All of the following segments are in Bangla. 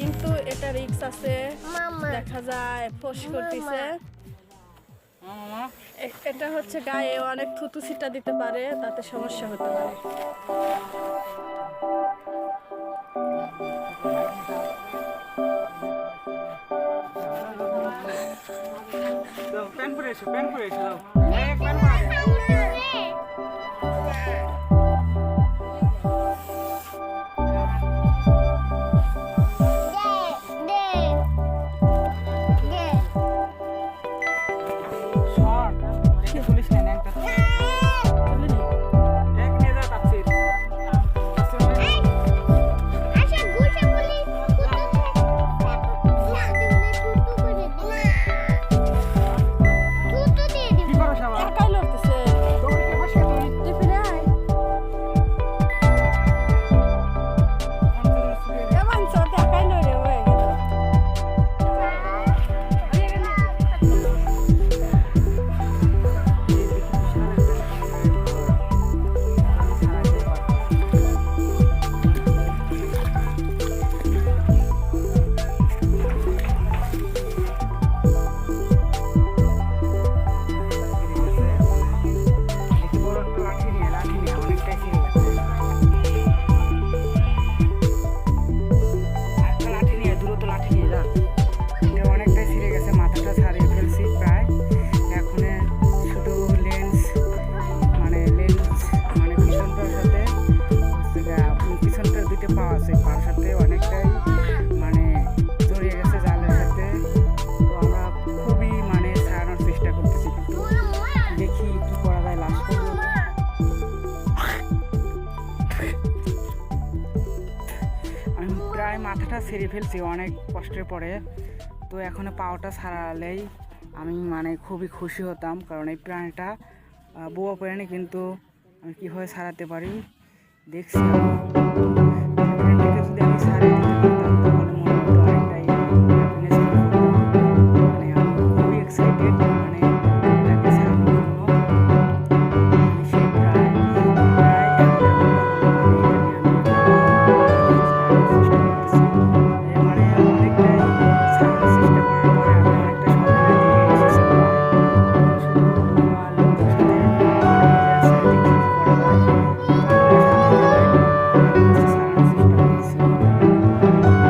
কিন্তু এটা রিস্ক আছে, দেখা যায় ফোস করতেছে। এটা হচ্ছে গায়ে অনেক থুতু ছিটা দিতে পারে, তাতে সমস্যা হতে পারে। ছেড়ে ফেলছি অনেক কষ্টের পরে। তো এখন পাওটা ছাড়ালেই আমি মানে খুবই খুশি হতাম, কারণ এই প্রাণীটা বোয়া প্রাণী, কিন্তু আমি কীভাবে ছাড়াতে পারি দেখছি। প্রাণীটাকে যদি আমি ছাড়িয়ে দিতে পারতাম তাহলে মনে হতো অনেকটাই হ্যাপিনেস ফিল করতাম। মানে আমি খুবই এক্সাইটেড মানে এটাকে ছাড়ানোর জন্য। আমি সেই প্রায় 1 দেড় ঘন্টা হলো মানে এটা নিয়ে আমি ছাড়ানোর চেষ্টা করতেছি। মানে অনেকটাই ছাড়ানোর চেষ্টা করার পরে আমি অনেকটা সফলতার দিকে এসেছি প্রায়। শুধু লক্ষ্যের সাথে লেগে আছে, দেখি কি করা যায়। তো আপনারা সাথেই থাকেন, আমি হচ্ছে ছাড়ানোর চেষ্টা করতেছি। আসো হাতে ধরো দেখি।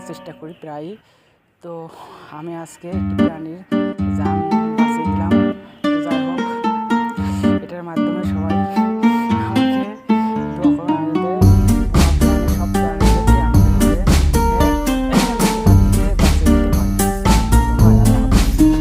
চেষ্টা করি প্রায়ই। তো আমি আজকে একটি প্রাণীর জান বাঁচিয়ে দিলাম। তো যাই হোক, এটার মাধ্যমে সবাই আমাকে দোয়া করুন, আমি যাতে সব প্রাণীদেরকে আমি যাতে হাত থেকে বাঁচিয়ে দিতে পারি। তো ভাই আল্লাহ হাফেজ।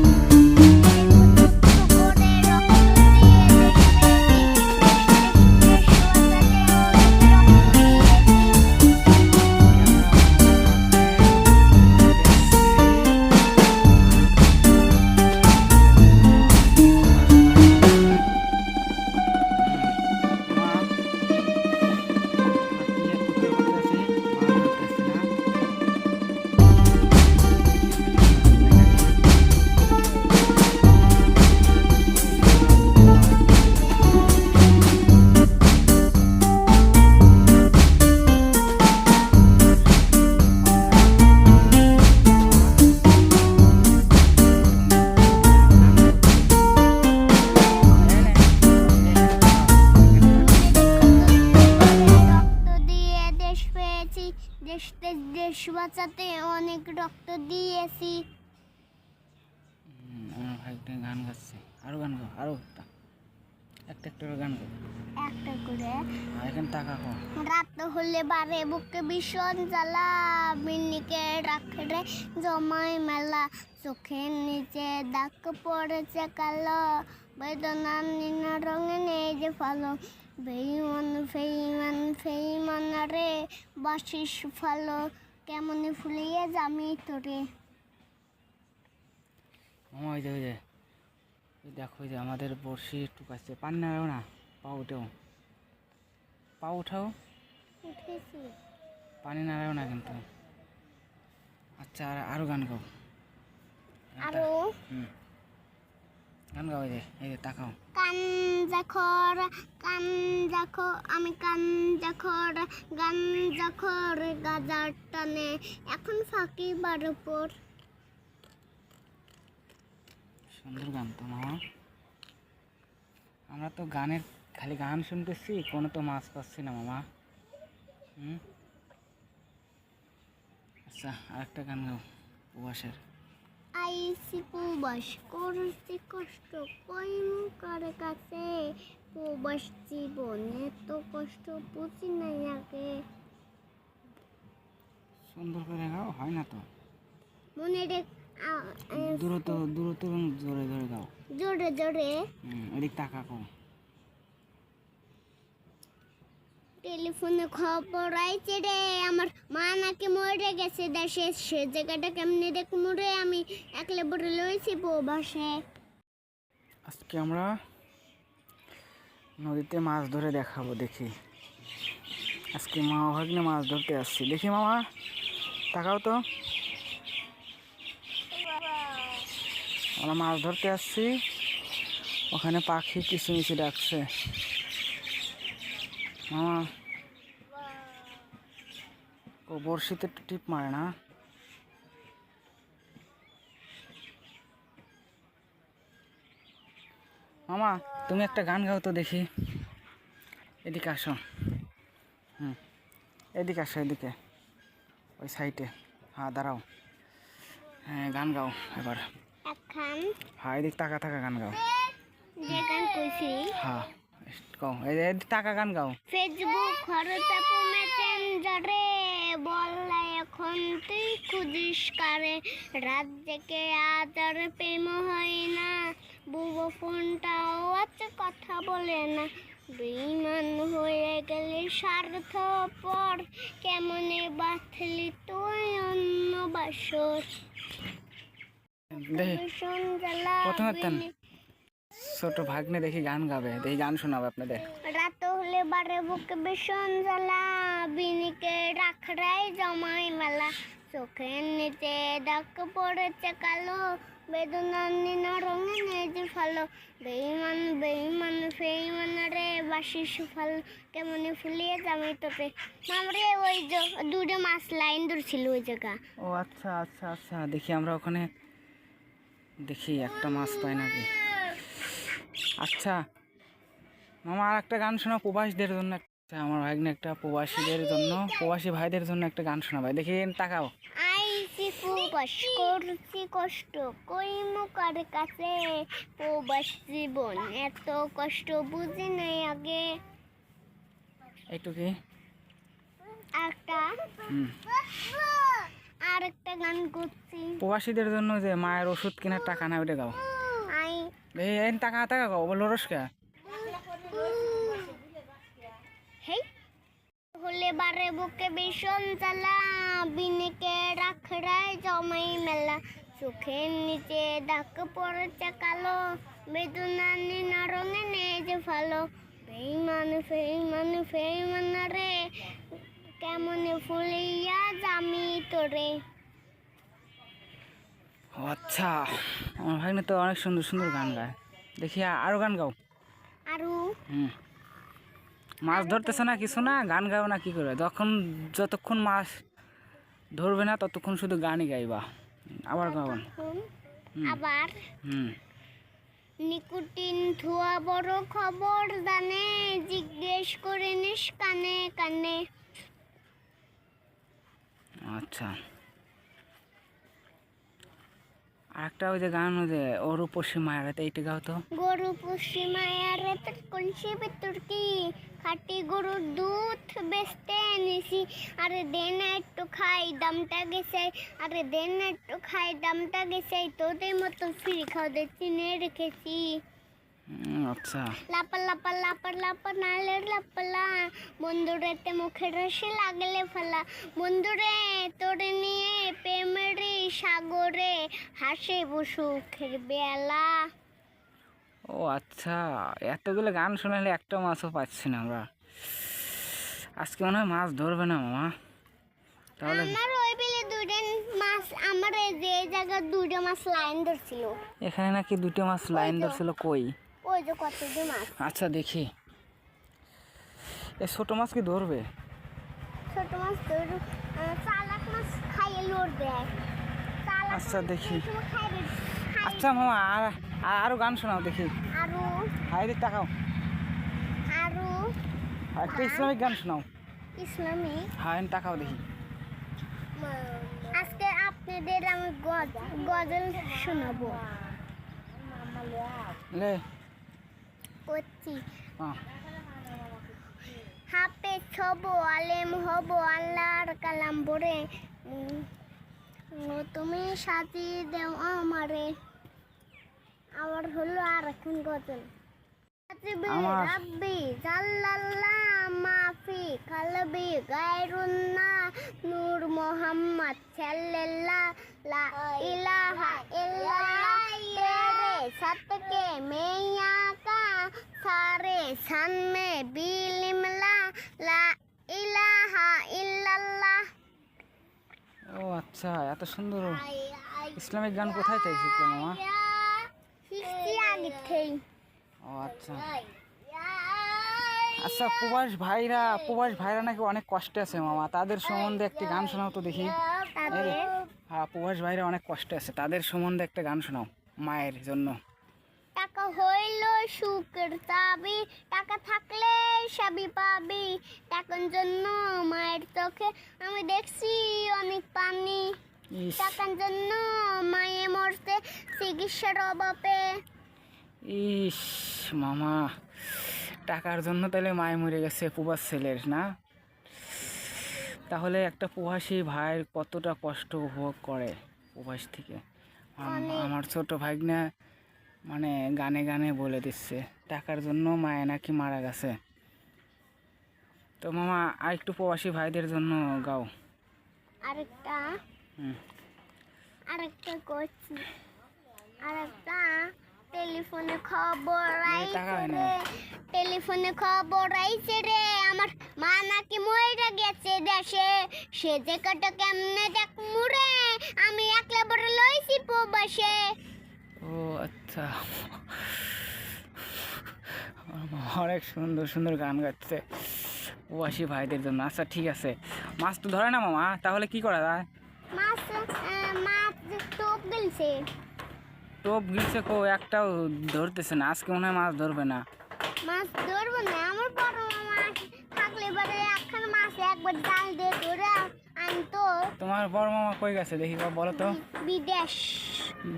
দেশ বাঁচাতে অনেক রক্ত দিয়েছি। আমার ভাই একটা গান গাচ্ছে, আরো গান গাও, আরো একটা একটা করে গান গাও, একটা করে। আর এখানে টাকা কো। রাত হলে বারে বুকে ভীষণ জ্বালা, বিনিকে রাখরে জমায় মেলা, চোখের নিচে দাগ পড়েছে কালো, বেদনার নীল রঙে নেই যে ভালো, বেইমান ফেইমান ফেইমান রে বাসিস ভালো, কেমনে ফুলিয়ে জামি তোরে। মামা ওই যে দেখো, ওই যে আমাদের বড়শি একটু কাছে, পানি নাড়াও না, পা উঠাও, পা উঠাও, উঠেছি। পানি নাড়াও না কিন্তু। আচ্ছা, আর আরো গান গাও, আরো গান গাও, এই যে তাকাও। কাঞ্জাখর কাঞ্জাখো আমি কাঞ্জাখর গাঞ্জাখর গাজার টানে এখন ফাঁকি বার উপর। সুন্দর গান তো মামা। আমরা তো গানের খালি গান শুনতেছি, কোনো তো মাছ পাচ্ছি না মামা। আচ্ছা আরেকটা গান গাও প্রবাসের। আইসি প্রবাস করছি কষ্ট কইমু কার কাছে, প্রবাস জীবনে তো কষ্ট বুঝি নাই আগে। সুন্দর করে গাও, হয় না তো। মনে রেখ দূরত দূরত এবং জোরে জোরে গাও। জোরে জোরে। এদিক টাকা কম। টেলিফোনে খবর আইছে রে, আমার মা নাকি মরে গেছে দেশে, সে জায়গাটা কেমনে দেখমু রে, আমি একলে বড় লইছি প্রবাসে। আজকে আমরা নদীতে মাছ ধরে দেখাবো, দেখি। আজকে মা ভাগ্নে মাছ ধরতে আসছি, দেখি মামা তাকাও তো। আমরা মাছ ধরতে আসছি, ওখানে পাখি কিচিমিচি ডাকছে। মামা ও বড়শিতে টিপ মারে না। মামা তুমি একটা গান গাও তো দেখি। এদিকে আসো, এদিকে আসো, এদিকে ওই সাইডে। হ্যাঁ দাঁড়াও, হ্যাঁ গান গাও এবার। এখন হ্যাঁ এদিক টাকা থাকা গান গাও। যে গান কইছি হ্যাঁ গাও, এই টাকা গান গাও। ফেসবুক হরতাপু মেসেঞ্জারে বললাই এখন তুই খুঁজিস কারে, রাত জেগে আজ আর প্রেম হয় না, বুবো ফোনটাও আছে কথা বলে না, বেঈমান হয়ে গেলে স্বার্থপর, কেমনে বাঁধলি তুই অন্য বাসর। দেখি ভীষণ জ্বালা প্রথমে ছোট ভাগ্নে দেখি গান গাবে, দেখি গান শোনাবে আপনাদের। রাত হলে বারে বুকে ভীষণ জ্বালা, বিনিকে রাখরাই জমাই মেলা, চোখের নিচে দাগ পড়েছে কালো, বেদনার নীনা রঙে নেজে ফালো, বেঈমান বেঈমান ফেইমান রে বাসিস ফালো, কেমনে ফুলিয়ে যাবে তোকে মামরে। ওই যে দুটো মাছ লাইন ধরছিল ওই জায়গা। ও আচ্ছা আচ্ছা আচ্ছা, দেখি আমরা ওখানে দেখি একটা মাছ পাই নাকি। আচ্ছা মামা আর একটা গান শোনা প্রবাসীদের জন্য। আমার ভাগ্নে একটা প্রবাসীদের জন্য, প্রবাসী ভাইদের জন্য একটা গান শোনা ভাই, দেখি তাকাও। আইসি প্রবাস করছি কষ্ট কইমু কার কাছে, প্রবাস জীবন এত কষ্ট বুঝি নাই আগে। একটু কি একটা আর একটা গান করছি প্রবাসীদের জন্য, যে মায়ের ওষুধ কেনার টাকা না, ওইটা গাও। আই এই টাকা টাকা গাও, বলো রসকা। হেই হলে বারে বুকে ভীষণ জ্বালা, বিনিকে রাখরায় জমাই মেলা, চোখের নিচে দাগ পড়েছে কালো, বেদনার নীনা রঙে নেজে ফালো, বেঈমান ফেইমান ফেইমান রে কেমনে ফুলিয়া জামি তোরে। ও আচ্ছা, আমার ভাগ্নে তো অনেক সুন্দর সুন্দর গান গায়, দেখি আরো গান গাও। আরু মাছ ধরতেছে না কিছু না, গান গাও না কি করে? যতক্ষণ মাছ ধরবে না ততক্ষণ শুধু গানই গাইবা, আবার গাও। আবার নিকুটিন ধোয়া বড় খবর জানে, জিজ্ঞেস করে নিস কানে কানে। আচ্ছা আর একটা ওই যে গান, ওই যে ওর উপসী মায়ের, এইটা গাও তো। গরু পুষি মায়ার তোর কলসি ভিতর কি, খাটি গরুর দুধ বেচতে এনেছি, আরে দেন একটু খাই দামটা গেছে, আরে দেন একটু খাই দামটা গেছে, তোদের মতো ফ্রি খাওয়াদের চিনে রেখেছি। আচ্ছা লাপা লাপা লাপা লাপা নালে লাপালা, বন্ধুরেতে মুখের রসে লাগলে ফেলা, বন্ধুরে তোরে নিয়ে প্রেমের সাগরে হাসে সুখের বেলা। ও আচ্ছা, এতগুলো গান শোনালে একটা মাছও পাচ্ছি না আমরা। আজকে মনে হয় মাছ ধরবে না মামা, তাহলে আমার ওই বিলে দুটো মাছ, আমার যে জায়গা দুটো মাছ লাইন ধরছিল। এখানে নাকি দুটো মাছ লাইন ধরছিল, কই? ওই যে কত যে মাছ। আচ্ছা দেখি এই ছোট মাছ কি ধরবে? ছোট মাছ ধর, চালাক মাছ খাইয়ে লড় দেয়। আচ্ছা দেখি। আচ্ছা মামা আরো গান শোনাও দেখি। আরু হাই দিক তাকাও, আরু একটা ইসলামিক গান শোনাও। ইসলামিক হ্যাঁ তাকাও দেখি। আজকে আপনাদের আমি গজল শোনাবো। লে করছি। হ্যাঁ হাফেজ হব, আলেম হব, আল্লাহর কালাম পড়ে। তুমি সাথী দেও আমারে। আবার হলো আর এখন গজল। আমার- রাব্বি জাল্লাল্লাহ মাফি কালবি গায়রুন্না নূর মোহাম্মদ সাল্লাল্লাহ লা ইলাহা ইল্লাল্লাহ তেরে সতকে मैया का सारे सन में बिलिमला ला इलाहा इल्लल्लाह। ও আচ্ছা, এত সুন্দর ইসলামিক গান কোথায় থেকে শিখলে মামা? শিখছি আগে থেকেই। ও আচ্ছা আচ্ছা, প্রবাস ভাইরা নাকি অনেক কষ্টে আছে মামা, তাদের সম্বন্ধে একটি গান শোনাও তো দেখি। তাদের হ্যাঁ, প্রবাস ভাইরা অনেক কষ্টে আছে, তাদের সম্বন্ধে একটা গান শোনাও মায়ের জন্য। টাকা হইল সুখের চাবি, টাকা থাকলে সবই পাবি। টাকার জন্য মায়ের চোখে আমি দেখছি অনেক পানি। ইস টাকার জন্য মায়ে মরতে চিকিৎসার অভাবে। ইস মামা, টাকার জন্য তাহলে মায় মরে গেছে প্রবাস ছেলের না? তাহলে একটা প্রবাসী ভাইয়ের কতটা কষ্ট উপভোগ করে প্রবাস থেকে। আমার ছোট ভাইগনা মানে গানে গানে বলে দিচ্ছে টাকার জন্য মায়ে নাকি মারা গেছে। তো মামা আর একটু প্রবাসী ভাইদের জন্য গাও। আরেকটা হুম। করছি। আরেকটা টেলিফোনে খবর টাকা হয় আইছে না। রে, টেলিফোনে খবর আইছে রে, আমার মা নাকি মরে গেছে দেশে। সে জায়গাটা কেমনে দেখ মুরে, আমি একলা বড় লইছি প্রবাসে। ও আচ্ছা, আমার মা অনেক সুন্দর সুন্দর গান গাচ্ছে প্রবাসী ভাইদের জন্য। আচ্ছা ঠিক আছে, মাছ তো ধরে না মামা, তাহলে কি করা যায়? মাছ মাছ টোপ গেলছে। টোপ গিলছে কো, একটাও ধরতেছে না, আজকে মনে হয় মাছ ধরবে না। মাছ ধরবো না, আমার বড় মামা থাকলে পরে একখান মাছ একবার জাল দিয়ে ধরে আনতো। তোমার বড় মামা কই গেছে দেখি বলো তো? বিদেশ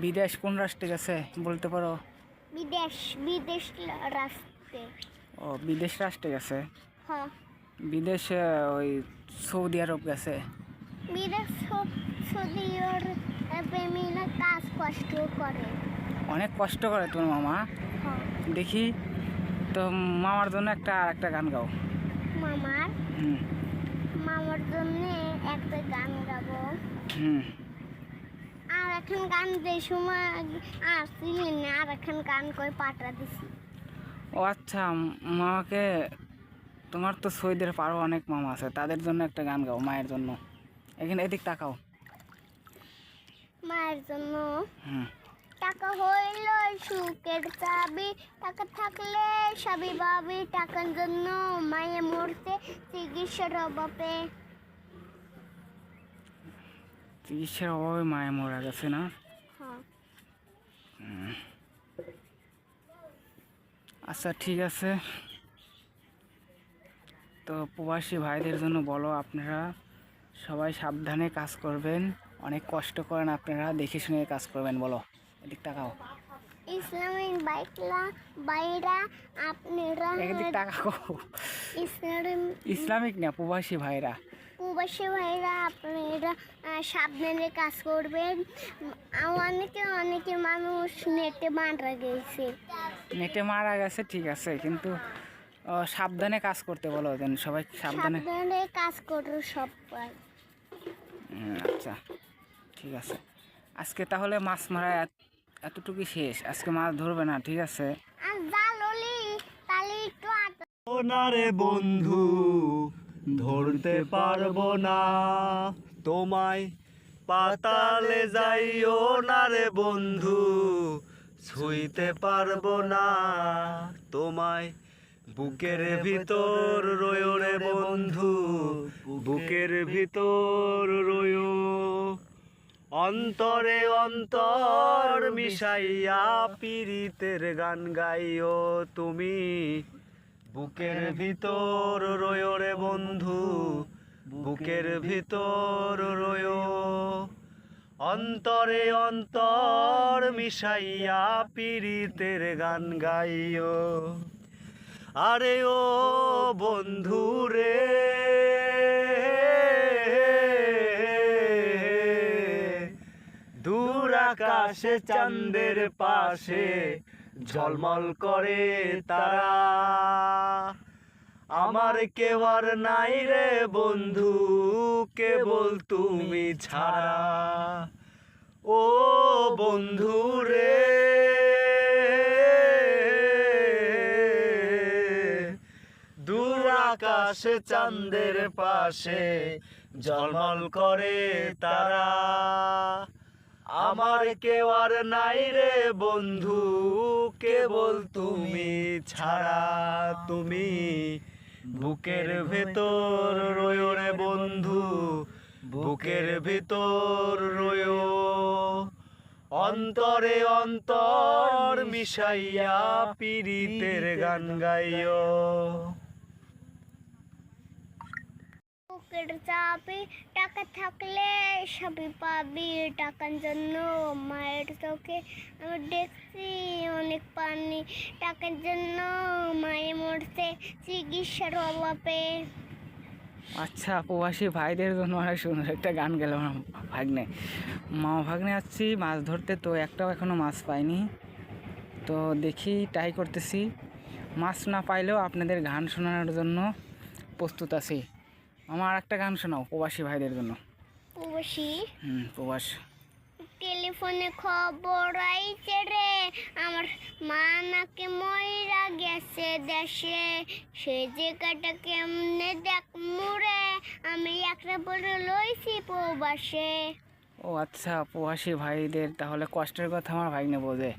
বিদেশ কোন রাষ্ট্রে গেছে বলতে পারো? বিদেশ বিদেশ রাস্তে। ও বিদেশ রাষ্ট্রে গেছে। হ্যাঁ, বিদেশ ওই সৌদি আরব গেছে। বিদেশ সৌদি প্রেমীরা কাজ কষ্ট করে। অনেক কষ্ট করে তোর মামা। হ্যাঁ, দেখি তো মামার জন্য আর একটা গান গাও। মামার হুম মামার জন্য একটা গান গাবো। হুম। আর এখন গান যে সময় আসছিলেন না, আর এখন গান করে পাঠা দিছি। ও আচ্ছা, মামাকে তোমার তো সৌদির পারো অনেক মামা আছে, তাদের জন্য একটা গান গাও মায়ের জন্য। এখানে এদিক তাকাও। মায়ের জন্য হুম। টাকা হইল সুখের চাবি, টাকা থাকলে সবই পাবি। টাকার জন্য মায়ে মরতে চিকিৎসার অভাবে। চিকিৎসার অভাবে মায়ে মারা গেছে না? হ্যাঁ, আচ্ছা ঠিক আছে, তো প্রবাসী ভাইদের জন্য বলো আপনারা সবাই সাবধানে কাজ করবেন, অনেক কষ্ট করেন আপনারা, দেখে শুনে কাজ করবেন। বলো এদিক তাকাও। ইসলামিক বাইরা আপনারা এদিক তাকাও। ইসলামিক না, প্রবাসী ভাইরা। প্রবাসী ভাইরা আপনারা সাবধানে কাজ করবেন। অনেকে মানুষ নেটে মারা গেছে। নেটে মারা গেছে ঠিক আছে, কিন্তু সাবধানে কাজ করতে বলো যেন সবাই সাবধানে। সাবধানে কাজ করো সবাই। আচ্ছা ঠিক আছে, আজকে তাহলে মাছ মারা এতটুকুই শেষ, আজকে মাছ ধরবে না ঠিক আছে? আর জাল হলি তাহলে একটু না রে বন্ধু, ধরতে পারবো না তোমায়, পাতালে যাইও না রে বন্ধু, ছুঁইতে পারবো না তোমায়। বুকের ভিতর রয়ো রে বন্ধু, বুকের ভিতর রয়ো, অন্তরে অন্তর মিশাইয়া পীড়িতের গান গাইও তুমি। বুকের ভিতর রয়ো রে বন্ধু, বুকের ভিতর রয়ো অন্তরে অন্তর মিশাইয়া পীড়িতের গান গাইও আরে ও বন্ধু রে দূর আকাশে চাঁদের পাশে ঝলমল করে তারা আমার কেউ আর নাই রে বন্ধু কেবল তুমি ছাড়া ও বন্ধু রে দূর আকাশে চাঁদের পাশে ঝলমল করে তারা আমার কেউ আর নাই রে বন্ধু কেবল তুমি ছাড়া তুমি বুকের ভেতর রয়ো রে বন্ধু বুকের ভেতর রয়ো অন্তরে অন্তর মিশাইয়া পীড়িতের গান গাইও বুকের চাপে টাকা থাকলে সবই পাবি টাকার জন্য মায়ের চোখে আমি দেখছি অনেক পানি টাকার জন্য মায়ে মরছে চিকিৎসার অভাবে। আচ্ছা, প্রবাসী ভাইদের জন্য অনেক সুন্দর একটা গান গেলাম ভাগ্নে। মামা ভাগ্নে আসছি মাছ ধরতে, তো একটাও এখনও মাছ পাইনি, তো দেখি ট্রাই করতেছি। মাছ না পাইলেও আপনাদের গান শোনানোর জন্য প্রস্তুত আছি। আমার একটা গান শোনাও প্রবাসী ভাইদের জন্য। প্রবাসী প্রবাস টেলিফোনে খবর আইছে রে আমার মা নাকি মইরা গেছে দেশে সে জায়গাটা কেমনে দেখ মুরে আমি একটা বড় লইছি প্রবাসে। ও আচ্ছা, প্রবাসী ভাইদের তাহলে কষ্টের কথা আমার ভাগ্নে বোঝে।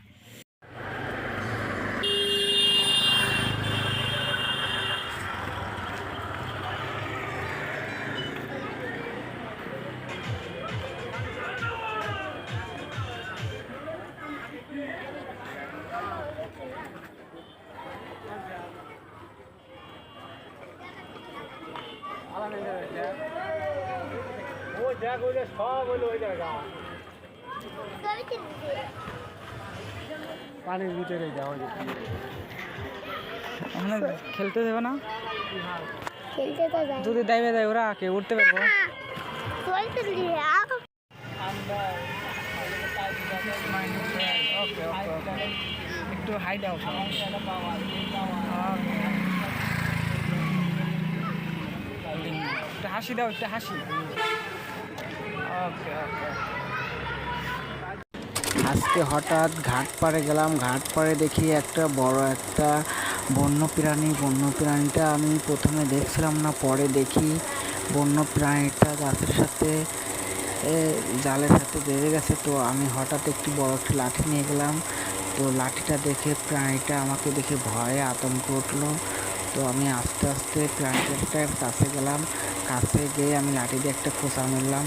পানির ভিতরে যাওয়া খেলতে দেবে না, খেলতে তো যাই যদি দেবে দেয় ওরা কে উঠতে পারবো। চলতে একটু হাই দাও, একটু হাসি দাও, একটু হাসি। ওকে ওকে। আজকে হঠাৎ ঘাট পাড়ে গেলাম, ঘাট পাড়ে দেখি একটা বড় একটা বন্য প্রাণীটা আমি প্রথমে দেখছিলাম না, পরে দেখি বন্য প্রাণীটা গাছের সাথে জালের সাথে বেঁধে গেছে। তো আমি হঠাৎ একটু বড় একটা লাঠি নিয়ে গেলাম, তো লাঠিটা দেখে প্রাণীটা আমাকে দেখে ভয়ে আতঙ্ক উঠলো। তো আমি আস্তে আস্তে প্রাণীটার কাছে গেলাম, কাছে গিয়ে আমি লাঠি দিয়ে একটা খোঁচা মারলাম।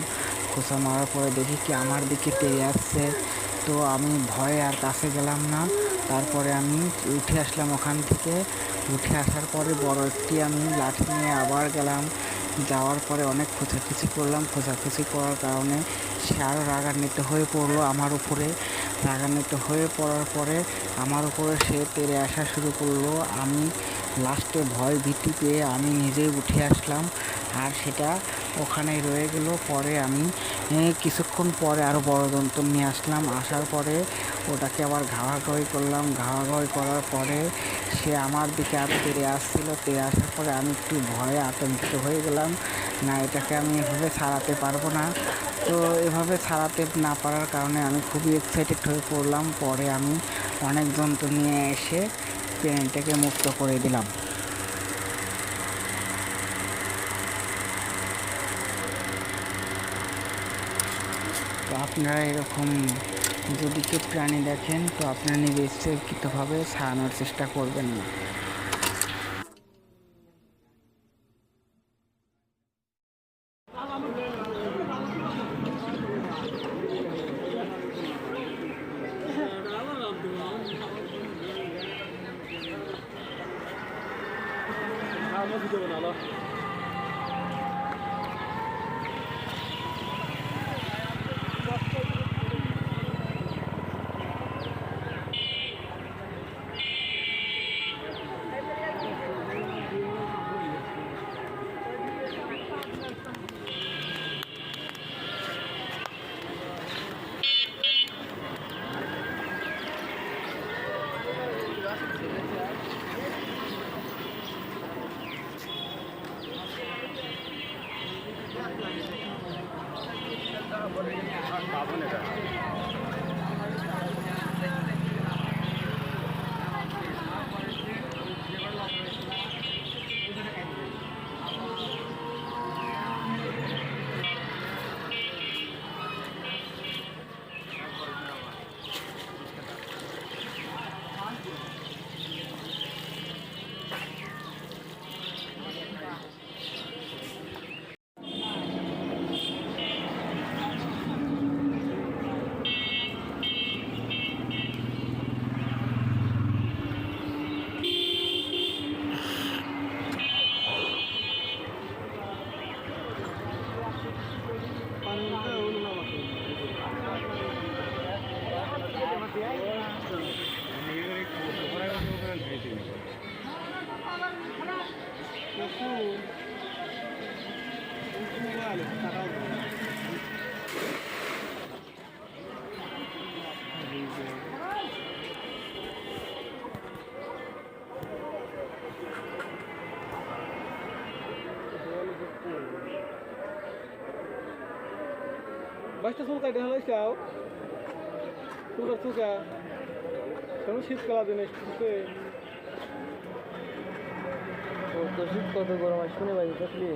খোঁচা মারার পরে দেখি কি আমার দিকে তেড়ে আসছে। তো আমি ভয়ে আর কাছে গেলাম না, তারপরে আমি উঠে আসলাম ওখান থেকে। উঠে আসার পরে বড় একটি আমি লাঠি নিয়ে আবার গেলাম, যাওয়ার পরে অনেক খোঁচাখুচি করলাম। খোঁচাখুচি করার কারণে সে আরও রাগান্বিত হয়ে পড়লো আমার উপরে। রাগান্বিত হয়ে পড়ার পরে আমার উপরে সে তেড়ে আসা শুরু করলো। আমি লাস্টে ভয় ভীতি পেয়ে আমি নিজেই উঠে আসলাম, আর সেটা ওখানেই রয়ে গেল। পরে আমি কিছুক্ষণ পরে আরও বড় যন্ত্র নিয়ে আসলাম, আসার পরে ওটাকে আবার ঘাওয়াঘাওয়ি করলাম। ঘাওয়াঘাওয়ি করার পরে সে আমার দিকে আরও তেড়ে আসছিলো। তেড়ে আসার পরে আমি একটু ভয়ে আতঙ্কিত হয়ে গেলাম, না এটাকে আমি এভাবে ছাড়াতে পারবো না। তো এভাবে ছাড়াতে না পারার কারণে আমি খুবই এক্সাইটেড হয়ে পড়লাম। পরে আমি অনেক যন্ত্র নিয়ে এসে প্রাণীটাকে মুক্ত করে দিলাম। তো আপনারা এরকম যদি কেউ প্রাণী দেখেন তো আপনারা নিজে ইচ্ছাকৃতভাবে ছাড়ানোর চেষ্টা করবেন না। বাইশটা চুল কাটে হলে চাও চুল চুকা কেন শীতকাল দিন এসছে তো শীত কত গরম আছে শুনে ভাই দেখলি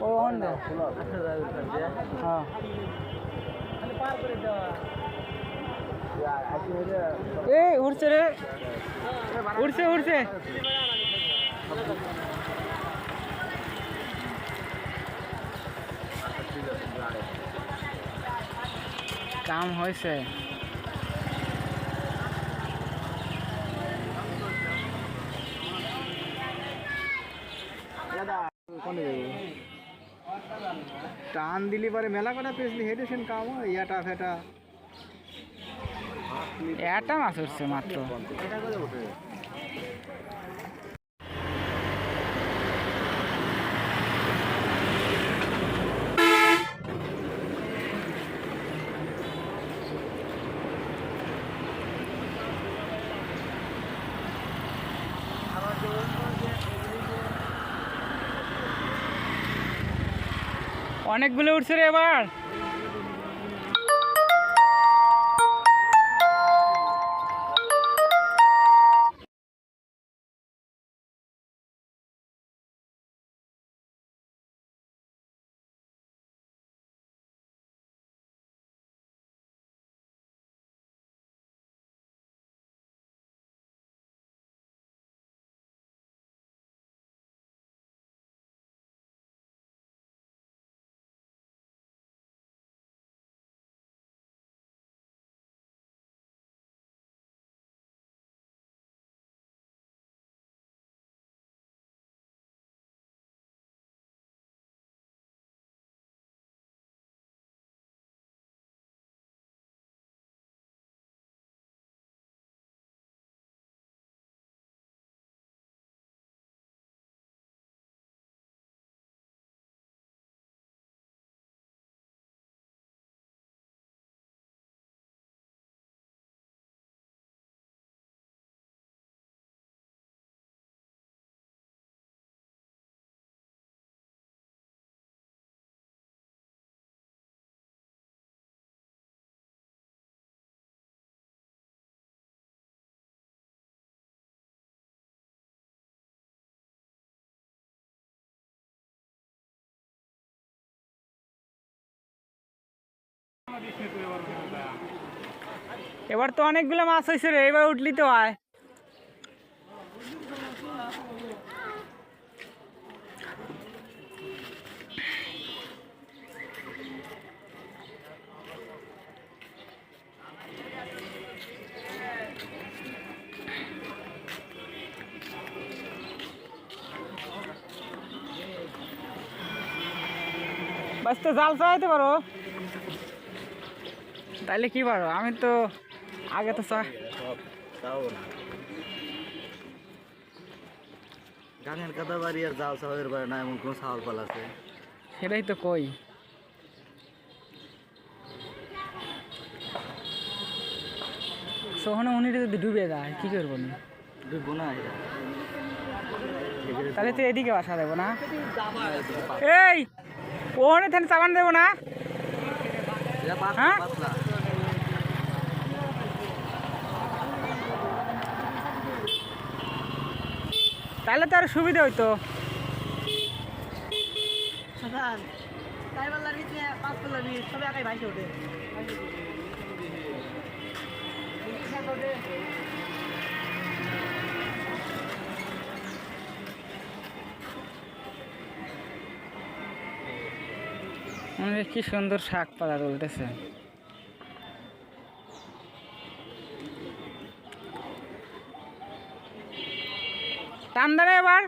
ও অন দে হ্যাঁ এই উড়ছে রে উড়ছে উড়ছে কাম হয়েছে টান দিলি পারে মেলা কটা পেছলি হেঁটেছেন কাম ইয়াটা ফেটা একটা মাছ উঠছে মাত্র অনেকগুলো উঠছে রে এবার। এবার তো অনেকগুলো মাছ হয়েছে রে, এবার উঠলি তো আয়। বাস তো জাল চালাইতে পারো, তাইলে কি পারো? আমি তো আগে তো গাঙের কাদা বাড়ি আর জাল সাওয়ার বাড়ি না, এমন কোনো সাওয়াল পাল আছে? সেটাই তো কই। সোহনে উনি যদি ডুবে যায় কি করবো না? ডুববো না এটা। তাহলে তো এদিকে বাসা দেবো না? এই ওখানে তাহলে চাবান দেবো না? এটা পাতলা, হ্যাঁ? পাতলা। তাহলে তো আর সুবিধা হইতো। কি সুন্দর শাক পাতা তুলতেছে। টান দেবে এবার।